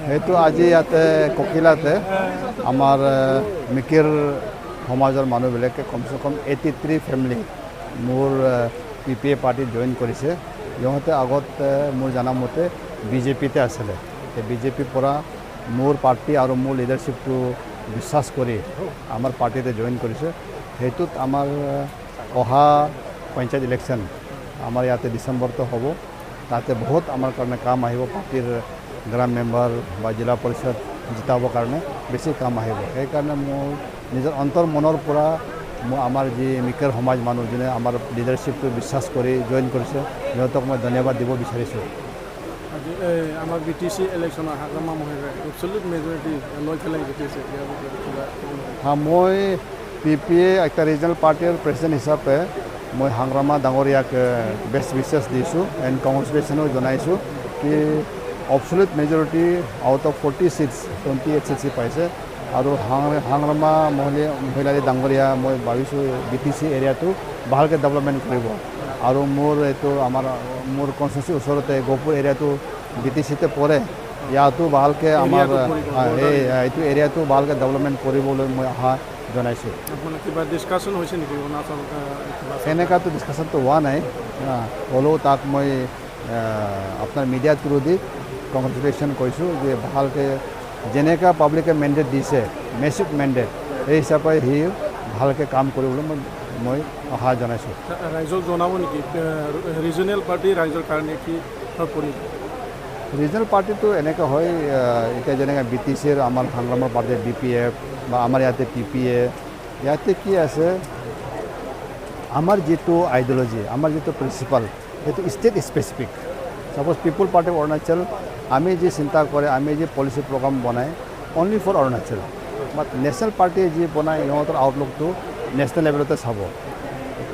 সেইটো আজি ইয়াতে ককিলাতে আমাৰ মিকিৰ সমাজৰ মানুহবিলাকে কমচে কম 83 ফেমিলি মোৰ PPA পাৰ্টিত জইন কৰিছে। ইহঁতে আগত মোৰ জানামতে বিজেপিতে আছিলে। বিজেপিৰ পৰা মোৰ পাৰ্টি আৰু মোৰ লিডাৰশ্বিপটো বিশ্বাস কৰি আমাৰ পাৰ্টিতে জইন কৰিছে। সেইটোত আমাৰ অহা পঞ্চায়ত ইলেকশ্যন আমাৰ ইয়াতে ডিচেম্বৰতে হ'ব। তাতে বহুত আমাৰ কাৰণে কাম আহিব। পাৰ্টিৰ গ্ৰাম মেম্বাৰ বা জিলা পৰিষদ জিতাবৰ কাৰণে বেছি কাম আহিব। সেইকাৰণে মোৰ নিজৰ অন্তৰ মনৰ পৰা মই আমাৰ যি মিকিৰ সমাজ মানুহ যোনে আমাৰ লিডাৰশ্বিপটো বিশ্বাস কৰি জইন কৰিছে সিহঁতক মই ধন্যবাদ দিব বিচাৰিছোঁ। আজি আমাৰ BTC ইলেকশ্যনৰ হাগ্ৰামা মহিলাই এবছলিউট মেজৰিটি লৈ পেলাই জিকিছে। মই PPA একটা ৰিজনেল পাৰ্টিৰ প্ৰেচিডেণ্ট হিচাপে মই হাগ্ৰামা ডাঙৰীয়াক বেষ্ট উইচেছ দিছোঁ এণ্ড কংগ্ৰেচুলেশ্যনো জনাইছোঁ কি absolute majority out of 40 seats 28 seats পাইছে। আৰু হাগ্ৰামা মহিলা ডাঙৰীয়া মই ভাবিছোঁ BTC এৰিয়াটো ভালকৈ ডেভেলপমেণ্ট কৰিব। আৰু মোৰ এইটো মোৰ কনষ্টিটিউচি ওচৰতে গহপুৰ এৰিয়াটো BTCতে পৰে। ইয়াতো ভালকৈ আমাৰ এইটো এৰিয়াটো ভালকৈ ডেভেলপমেণ্ট কৰিবলৈ মই আশা জনাইছোঁ। কিবা ডিছকাশ্যন হৈছে নেকি অৰুণাচল? এনেকুৱাতো ডিছকাশ্যনটো হোৱা নাই, হ'লেও তাক মই আপোনাৰ মিডিয়া থ্ৰু দি কংগ্ৰেচুলেশ্যন কৰিছোঁ যে ভালকৈ যেনেকৈ পাব্লিকে মেণ্ডেট দিছে মেচিভ মেণ্ডেট সেই হিচাপে সি ভালকৈ কাম কৰিবলৈ মই আশা জনাইছোঁ। ৰাইজক জনাব নেকি ৰিজনেল পাৰ্টি ৰাইজৰ কাৰণে কি কৰিব? ৰিজনেল পাৰ্টিটো এনেকৈ হয়, এতিয়া যেনেকৈ BTCৰ আমাৰ হাগ্ৰামা পাৰ্টি DPF বা আমাৰ ইয়াতে PPA ইয়াতে কি আছে আমাৰ যিটো আইডিঅলজি আমাৰ যিটো প্ৰিন্সিপাল সেইটো ষ্টেট স্পেচিফিক। ছাপ'জ পিপুল পাৰ্টি অফ অৰুণাচল আমি যি চিন্তা কৰে আমি যি পলিচি প্ৰগ্ৰাম বনাই only for Arunachal, but national পাৰ্টিয়ে যি বনায় ইহঁতৰ আউটলুকটো নেশ্যনেল লেভেলতে চাব।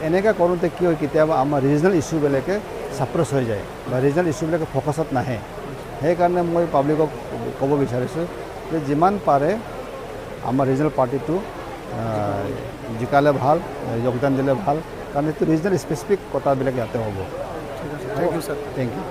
এনেকৈ কৰোঁতে কি হয় কেতিয়াবা আমাৰ ৰিজনেল ইছ্যুবিলাকে ছাপ্ৰেছ হৈ যায় বা ৰিজনেল ইছ্যুবিলাকে ফ'কাছত নাহে। সেইকাৰণে মই পাব্লিকক ক'ব বিচাৰিছোঁ যে যিমান পাৰে আমাৰ ৰিজনেল পাৰ্টিটো জিকালে ভাল, যোগদান দিলে ভাল, কাৰণ এইটো ৰিজনেল স্পেচিফিক কথাবিলাক ইয়াতে হ'ব। Thank you sir. Thank U.